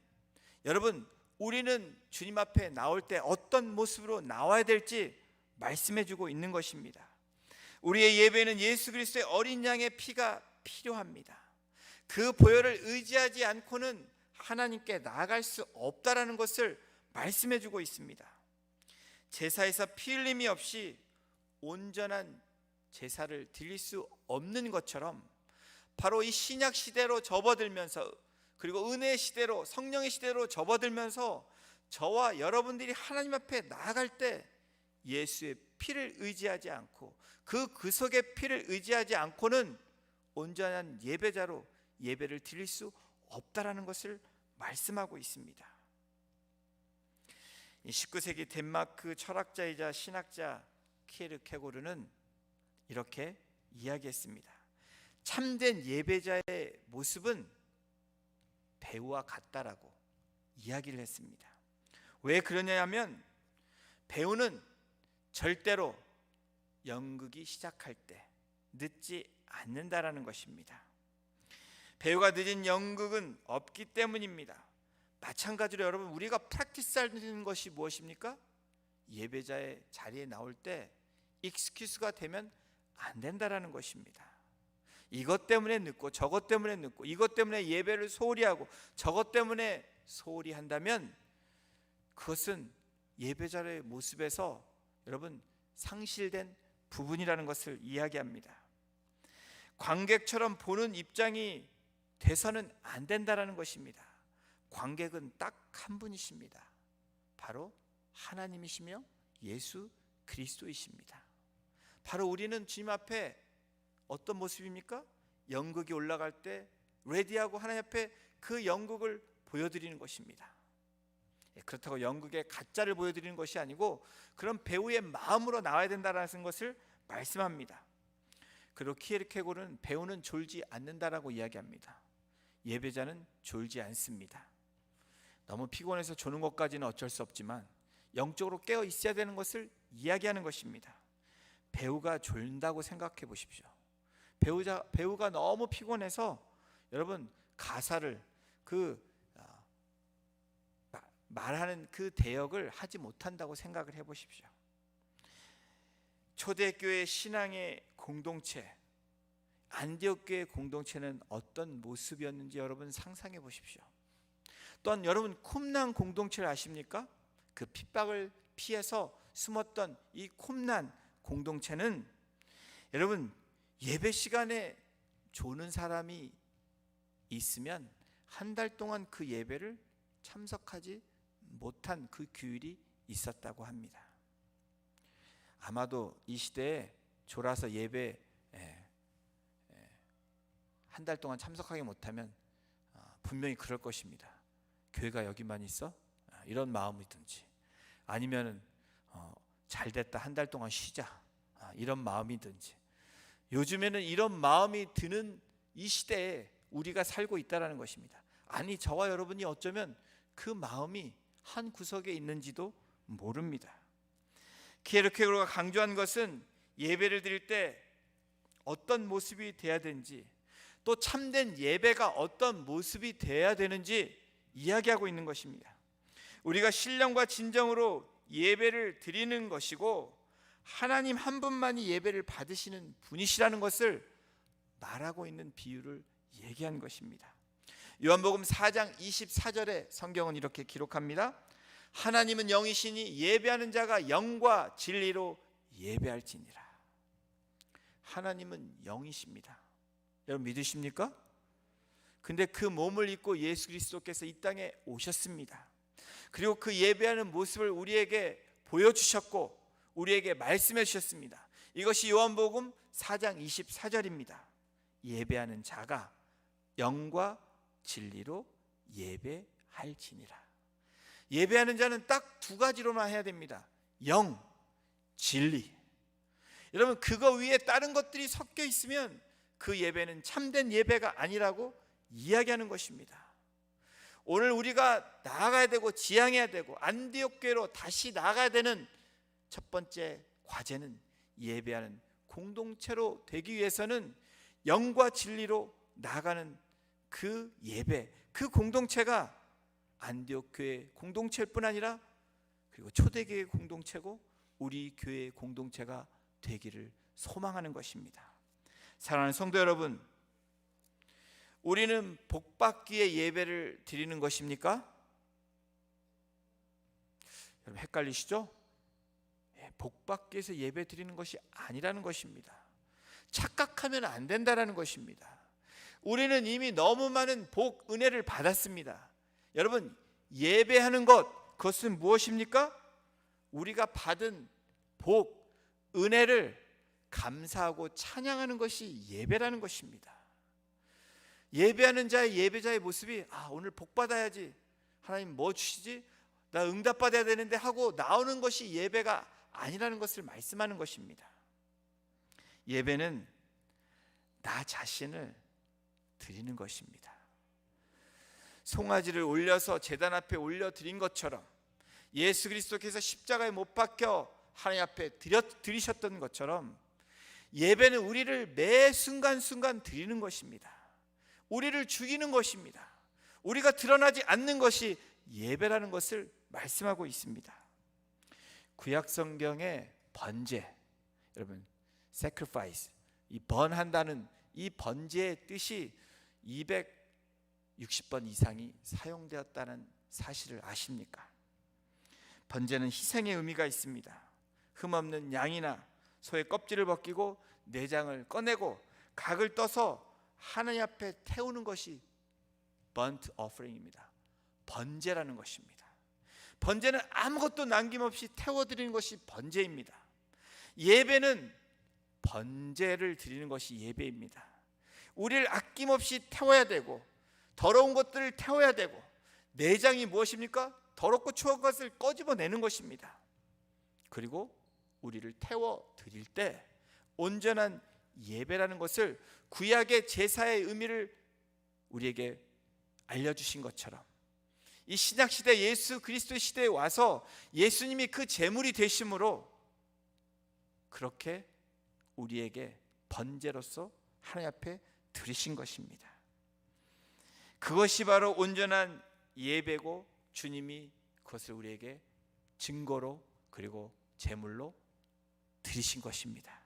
여러분, 우리는 주님 앞에 나올 때 어떤 모습으로 나와야 될지 말씀해 주고 있는 것입니다. 우리의 예배는 예수 그리스도의 어린 양의 피가 필요합니다. 그 보혈을 의지하지 않고는 하나님께 나아갈 수 없다라는 것을 말씀해 주고 있습니다. 제사에서 피 흘림이 없이 온전한 제사를 드릴 수 없는 것처럼 바로 이 신약 시대로 접어들면서, 그리고 은혜의 시대로, 성령의 시대로 접어들면서 저와 여러분들이 하나님 앞에 나아갈 때 예수의 피를 의지하지 않고 그 구속의 피를 의지하지 않고는 온전한 예배자로 예배를 드릴 수 없다라는 것을 말씀하고 있습니다. 19세기 덴마크 철학자이자 신학자 키에르케고르는 이렇게 이야기했습니다. 참된 예배자의 모습은 배우와 같다라고 이야기를 했습니다. 왜 그러냐면 배우는 절대로 연극이 시작할 때 늦지 않는다라는 것입니다. 배우가 늦은 연극은 없기 때문입니다. 마찬가지로 여러분, 우리가 프랙티스하는 것이 무엇입니까? 예배자의 자리에 나올 때 익스큐스가 되면 안 된다라는 것입니다. 이것 때문에 늦고 저것 때문에 늦고 이것 때문에 예배를 소홀히 하고 저것 때문에 소홀히 한다면 그것은 예배자의 모습에서 여러분 상실된 부분이라는 것을 이야기합니다. 관객처럼 보는 입장이 돼서는 안 된다라는 것입니다. 관객은 딱 한 분이십니다. 바로 하나님이시며 예수 그리스도이십니다. 바로 우리는 주님 앞에 어떤 모습입니까? 연극이 올라갈 때 레디하고 하나님 앞에 그 연극을 보여드리는 것입니다. 그렇다고 연극의 가짜를 보여드리는 것이 아니고 그런 배우의 마음으로 나와야 된다는 것을 말씀합니다. 그리고 키에르케고르는 배우는 졸지 않는다라고 이야기합니다. 예배자는 졸지 않습니다. 너무 피곤해서 조는 것까지는 어쩔 수 없지만 영적으로 깨어 있어야 되는 것을 이야기하는 것입니다. 배우가 졸다고 생각해 보십시오. 배우가 너무 피곤해서 여러분 가사를 말하는 그 대역을 하지 못한다고 생각을 해 보십시오. 초대교회 신앙의 공동체, 안디옥 교회 공동체는 어떤 모습이었는지 여러분 상상해 보십시오. 또한 여러분 쿰난 공동체를 아십니까? 그 핍박을 피해서 숨었던 이 쿰난 공동체는 여러분 예배 시간에 조는 사람이 있으면 한 달 동안 그 예배를 참석하지 못한 그 규율이 있었다고 합니다. 아마도 이 시대에 졸아서 예배 한 달 동안 참석하지 못하면 분명히 그럴 것입니다. 교회가 여기만 있어? 이런 마음이든지 아니면 잘됐다 한 달 동안 쉬자 이런 마음이든지 요즘에는 이런 마음이 드는 이 시대에 우리가 살고 있다는 것입니다. 아니 저와 여러분이 어쩌면 그 마음이 한 구석에 있는지도 모릅니다. 키에르케고르가 강조한 것은 예배를 드릴 때 어떤 모습이 돼야 되는지 또 참된 예배가 어떤 모습이 돼야 되는지 이야기하고 있는 것입니다. 우리가 신령과 진정으로 예배를 드리는 것이고 하나님 한 분만이 예배를 받으시는 분이시라는 것을 말하고 있는 비유를 얘기한 것입니다. 요한복음 4장 24절에 성경은 이렇게 기록합니다. 하나님은 영이시니 예배하는 자가 영과 진리로 예배할지니라. 하나님은 영이십니다. 여러분 믿으십니까? 근데 그 몸을 입고 예수 그리스도께서 이 땅에 오셨습니다. 그리고 그 예배하는 모습을 우리에게 보여주셨고 우리에게 말씀해 주셨습니다. 이것이 요한복음 4장 24절입니다. 예배하는 자가 영과 진리로 예배할지니라. 예배하는 자는 딱 두 가지로만 해야 됩니다. 영, 진리. 여러분 그거 위에 다른 것들이 섞여 있으면 그 예배는 참된 예배가 아니라고 이야기하는 것입니다. 오늘 우리가 나아가야 되고 지향해야 되고 안디옥 교회로 다시 나아가야 되는 첫 번째 과제는 예배하는 공동체로 되기 위해서는 영과 진리로 나아가는 그 예배, 그 공동체가 안디옥 교회 공동체일 뿐 아니라 그리고 초대교회 공동체고 우리 교회 공동체가 되기를 소망하는 것입니다. 사랑하는 성도 여러분, 우리는 복받기에 예배를 드리는 것입니까? 여러분 헷갈리시죠? 복받기 위해서 예배 드리는 것이 아니라는 것입니다. 착각하면 안 된다는 것입니다. 우리는 이미 너무 많은 복, 은혜를 받았습니다. 여러분 예배하는 것, 그것은 무엇입니까? 우리가 받은 복, 은혜를 감사하고 찬양하는 것이 예배라는 것입니다. 예배하는 자의 예배자의 모습이 오늘 복 받아야지, 하나님 뭐 주시지? 나 응답 받아야 되는데 하고 나오는 것이 예배가 아니라는 것을 말씀하는 것입니다. 예배는 나 자신을 드리는 것입니다. 송아지를 올려서 제단 앞에 올려드린 것처럼, 예수 그리스도께서 십자가에 못 박혀 하나님 앞에 드리셨던 것처럼, 예배는 우리를 매 순간순간 드리는 것입니다. 우리를 죽이는 것입니다. 우리가 드러나지 않는 것이 예배라는 것을 말씀하고 있습니다. 구약 성경의 번제, 여러분 sacrifice, 이 번한다는 이 번제의 뜻이 260번 이상이 사용되었다는 사실을 아십니까? 번제는 희생의 의미가 있습니다. 흠없는 양이나 소의 껍질을 벗기고 내장을 꺼내고 각을 떠서 하나님 앞에 태우는 것이 burnt offering입니다. 번제라는 것입니다. 번제는 아무것도 남김없이 태워드리는 것이 번제입니다. 예배는 번제를 드리는 것이 예배입니다. 우리를 아낌없이 태워야 되고, 더러운 것들을 태워야 되고, 내장이 무엇입니까? 더럽고 추한 것을 꺼집어내는 것입니다. 그리고 우리를 태워 드릴 때 온전한 예배라는 것을 구약의 제사의 의미를 우리에게 알려주신 것처럼, 이 신약시대 예수 그리스도의 시대에 와서 예수님이 그 제물이 되심으로 그렇게 우리에게 번제로서 하나님 앞에 드리신 것입니다. 그것이 바로 온전한 예배고, 주님이 그것을 우리에게 증거로 그리고 제물로 드리신 것입니다.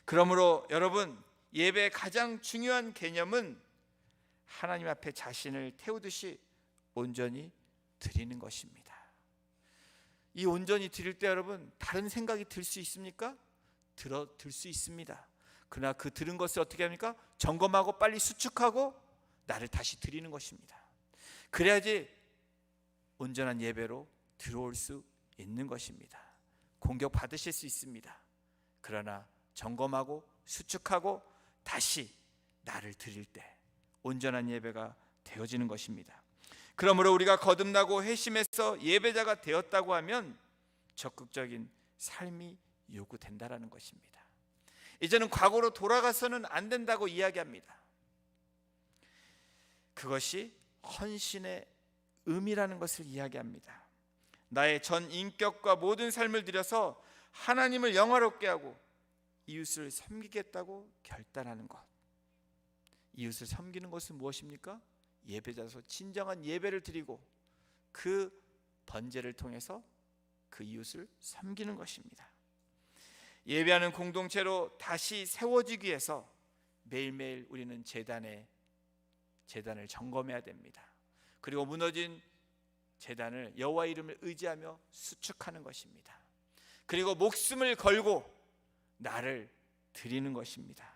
그러므로 여러분, 예배의 가장 중요한 개념은 하나님 앞에 자신을 태우듯이 온전히 드리는 것입니다. 이 온전히 드릴 때 여러분, 다른 생각이 들 수 있습니까? 들 수 있습니다. 그러나 그 들은 것을 어떻게 합니까? 점검하고 빨리 수축하고 나를 다시 드리는 것입니다. 그래야지 온전한 예배로 들어올 수 있는 것입니다. 공격 받으실 수 있습니다. 그러나 점검하고 수축하고 다시 나를 드릴 때 온전한 예배가 되어지는 것입니다. 그러므로 우리가 거듭나고 회심해서 예배자가 되었다고 하면 적극적인 삶이 요구된다라는 것입니다. 이제는 과거로 돌아가서는 안 된다고 이야기합니다. 그것이 헌신의 의미라는 것을 이야기합니다. 나의 전 인격과 모든 삶을 들여서 하나님을 영화롭게 하고 이웃을 섬기겠다고 결단하는 것. 이웃을 섬기는 것은 무엇입니까? 예배자로서 진정한 예배를 드리고 그 번제를 통해서 그 이웃을 섬기는 것입니다. 예배하는 공동체로 다시 세워지기 위해서 매일매일 우리는 제단을 점검해야 됩니다. 그리고 무너진 제단을 여호와 이름을 의지하며 수축하는 것입니다. 그리고 목숨을 걸고 나를 드리는 것입니다.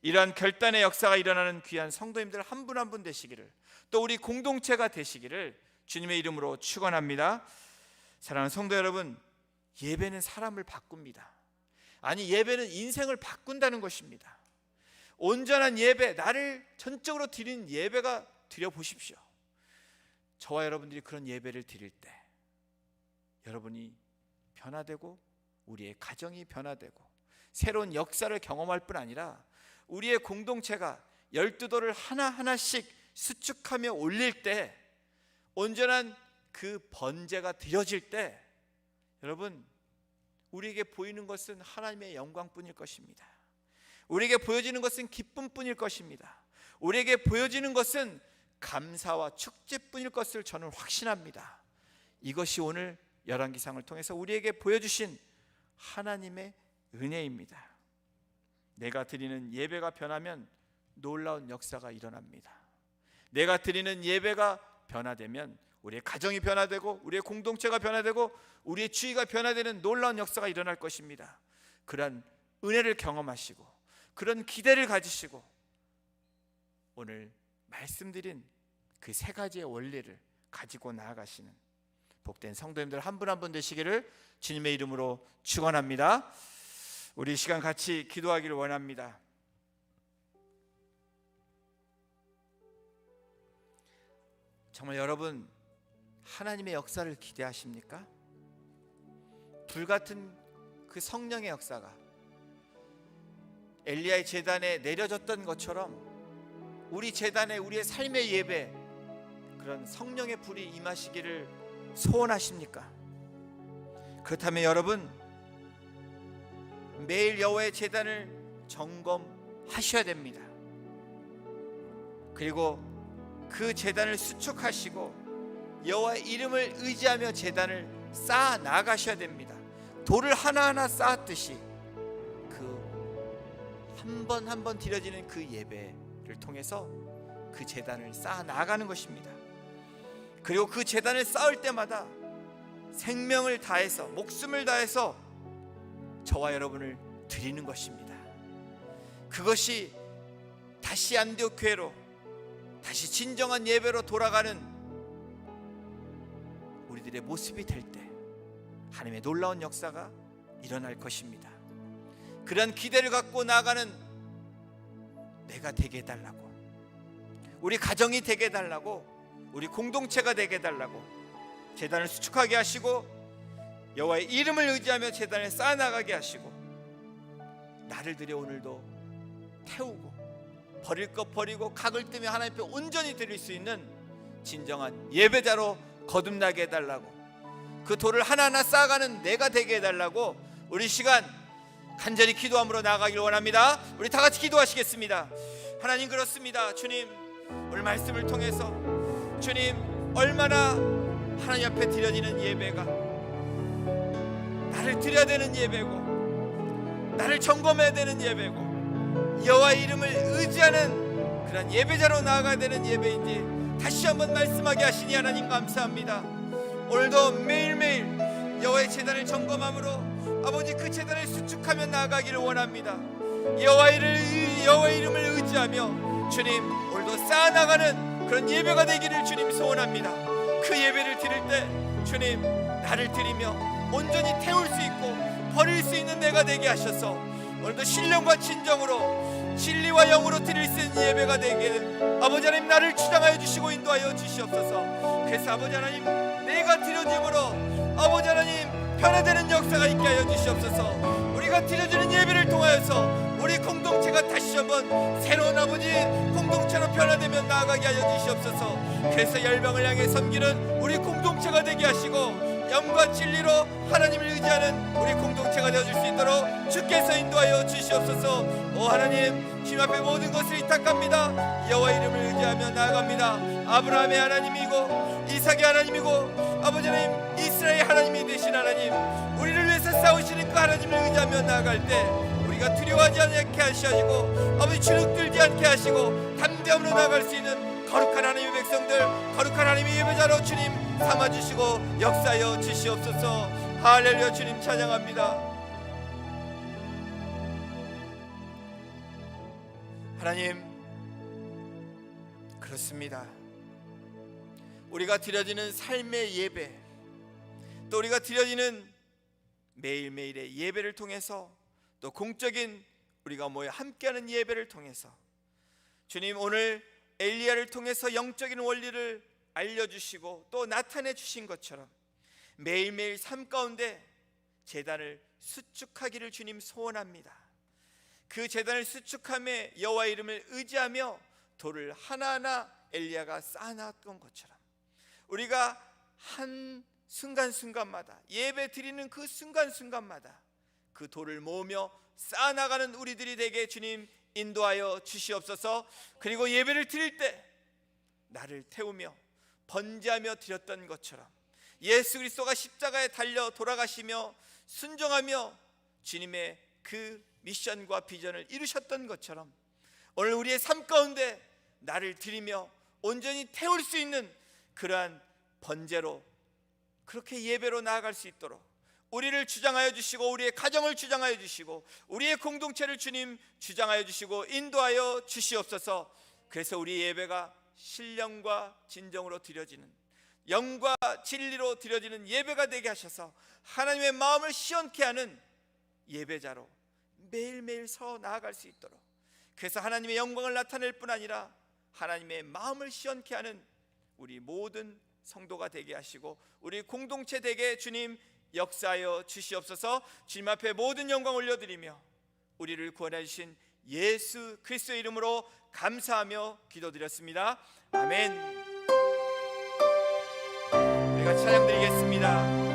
이러한 결단의 역사가 일어나는 귀한 성도님들 한 분 한 분 되시기를, 또 우리 공동체가 되시기를 주님의 이름으로 축원합니다. 사랑하는 성도 여러분, 예배는 사람을 바꿉니다. 아니, 예배는 인생을 바꾼다는 것입니다. 온전한 예배, 나를 전적으로 드리는 예배가 드려보십시오. 저와 여러분들이 그런 예배를 드릴 때 여러분이 변화되고 우리의 가정이 변화되고 새로운 역사를 경험할 뿐 아니라 우리의 공동체가 12돌을 하나하나씩 수축하며 올릴 때, 온전한 그 번제가 드려질 때 여러분, 우리에게 보이는 것은 하나님의 영광뿐일 것입니다. 우리에게 보여지는 것은 기쁨뿐일 것입니다. 우리에게 보여지는 것은 감사와 축제뿐일 것을 저는 확신합니다. 이것이 오늘 열왕기상을 통해서 우리에게 보여주신 하나님의 은혜입니다. 내가 드리는 예배가 변하면 놀라운 역사가 일어납니다. 내가 드리는 예배가 변화되면 우리의 가정이 변화되고 우리의 공동체가 변화되고 우리의 주위가 변화되는 놀라운 역사가 일어날 것입니다. 그런 은혜를 경험하시고 그런 기대를 가지시고 오늘 말씀드린 그 세 가지의 원리를 가지고 나아가시는, 복된 성도님들 한 분 한 분 되시기를 주님의 이름으로 축원합니다. 우리 시간 같이 기도하기를 원합니다. 정말 여러분 하나님의 역사를 기대하십니까? 불같은 그 성령의 역사가 엘리야의 제단에 내려졌던 것처럼 우리 제단에 우리의 삶의 예배 그런 성령의 불이 임하시기를 소원하십니까? 그렇다면 여러분 매일 여호와의 제단을 점검하셔야 됩니다. 그리고 그 제단을 수축하시고 여호와의 이름을 의지하며 제단을 쌓아 나가셔야 됩니다. 돌을 하나하나 쌓았듯이 그 한 번 한 번 드려지는 그 예배를 통해서 그 제단을 쌓아 나가는 것입니다. 그리고 그 제단을 쌓을 때마다 생명을 다해서 목숨을 다해서 저와 여러분을 드리는 것입니다. 그것이 다시 안디옥 교회로 다시 진정한 예배로 돌아가는 우리들의 모습이 될 때 하나님의 놀라운 역사가 일어날 것입니다. 그런 기대를 갖고 나가는 내가 되게 해달라고, 우리 가정이 되게 해달라고, 우리 공동체가 되게 해달라고 제단을 수축하게 하시고 여호와의 이름을 의지하며 제단을 쌓아나가게 하시고 나를 들여 오늘도 태우고 버릴 것 버리고 각을 뜨며 하나님 앞에 온전히 드릴 수 있는 진정한 예배자로 거듭나게 해달라고, 그 돌을 하나하나 쌓아가는 내가 되게 해달라고 우리 시간 간절히 기도함으로 나아가길 원합니다. 우리 다 같이 기도하시겠습니다. 하나님, 그렇습니다. 주님, 오늘 말씀을 통해서 주님 얼마나 하나님 앞에 드려지는 예배가 나를 드려야 되는 예배고 나를 점검해야 되는 예배고 여호와의 이름을 의지하는 그런 예배자로 나아가야 되는 예배인지 다시 한번 말씀하게 하시니 하나님 감사합니다. 오늘도 매일매일 여호와의 제단을 점검함으로 아버지 그 제단을 수축하며 나아가기를 원합니다. 여호와의 이름을 의지하며 주님 오늘도 쌓아나가는 그런 예배가 되기를 주님 소원합니다. 그 예배를 드릴 때 주님 나를 드리며 온전히 태울 수 있고 버릴 수 있는 내가 되게 하셔서 오늘도 신령과 진정으로 진리와 영으로 드릴 수 있는 예배가 되게 아버지 하나님 나를 주장하여 주시고 인도하여 주시옵소서. 그래서 아버지 하나님 내가 드려짐으로 아버지 하나님 변화되는 역사가 있게 하여 주시옵소서. 우리가 드려지는 예배를 통하여서 우리 공동체가 다시 한번 새로운 아버지 공동체로 변화되며 나아가게 하여 주시옵소서. 그래서 열방을 향해 섬기는 우리 공동체가 되게 하시고 영과 진리로 하나님을 의지하는 우리 공동체가 되어줄 수 있도록 주께서 인도하여 주시옵소서. 오 하나님, 주님 앞에 모든 것을 위탁합니다. 여호와 이름을 의지하며 나아갑니다. 아브라함의 하나님이고 이삭의 하나님이고 아버지 하나님 이스라엘의 하나님이 되신 하나님, 우리를 위해서 싸우시는 그 하나님을 의지하며 나아갈 때 우리가 두려워하지 않게 하시고 아버지 주눅들지 않게 하시고 담대함으로 나아갈 수 있는 거룩한 하나님의 백성들, 거룩한 하나님의 예배자로 주님 삼아주시고 역사하여 주시옵소서. 할렐루야. 주님 찬양합니다. 하나님, 그렇습니다. 우리가 드려지는 삶의 예배, 또 우리가 드려지는 매일매일의 예배를 통해서 또 공적인 우리가 모여 함께하는 예배를 통해서 주님 오늘 엘리야를 통해서 영적인 원리를 알려주시고 또 나타내 주신 것처럼 매일매일 삶 가운데 제단을 수축하기를 주님 소원합니다. 그 제단을 수축함에 여호와 이름을 의지하며 돌을 하나하나 엘리야가 쌓아놨던 것처럼 우리가 한 순간순간마다 예배 드리는 그 순간순간마다 그 돌을 모으며 쌓아나가는 우리들이 되게 주님 인도하여 주시옵소서. 그리고 예배를 드릴 때 나를 태우며 번제하며 드렸던 것처럼 예수 그리스도가 십자가에 달려 돌아가시며 순종하며 주님의 그 미션과 비전을 이루셨던 것처럼 오늘 우리의 삶 가운데 나를 드리며 온전히 태울 수 있는 그러한 번제로 그렇게 예배로 나아갈 수 있도록 우리를 주장하여 주시고 우리의 가정을 주장하여 주시고 우리의 공동체를 주님 주장하여 주시고 인도하여 주시옵소서. 그래서 우리 예배가 신령과 진정으로 드려지는 영과 진리로 드려지는 예배가 되게 하셔서 하나님의 마음을 시원케 하는 예배자로 매일매일 서 나아갈 수 있도록, 그래서 하나님의 영광을 나타낼 뿐 아니라 하나님의 마음을 시원케 하는 우리 모든 성도가 되게 하시고 우리 공동체 되게 주님 역사하여 주시옵소서. 주님 앞에 모든 영광 올려드리며 우리를 구원해 주신 예수 그리스도의 이름으로 감사하며 기도드렸습니다. 아멘. 우리가 찬양 드리겠습니다.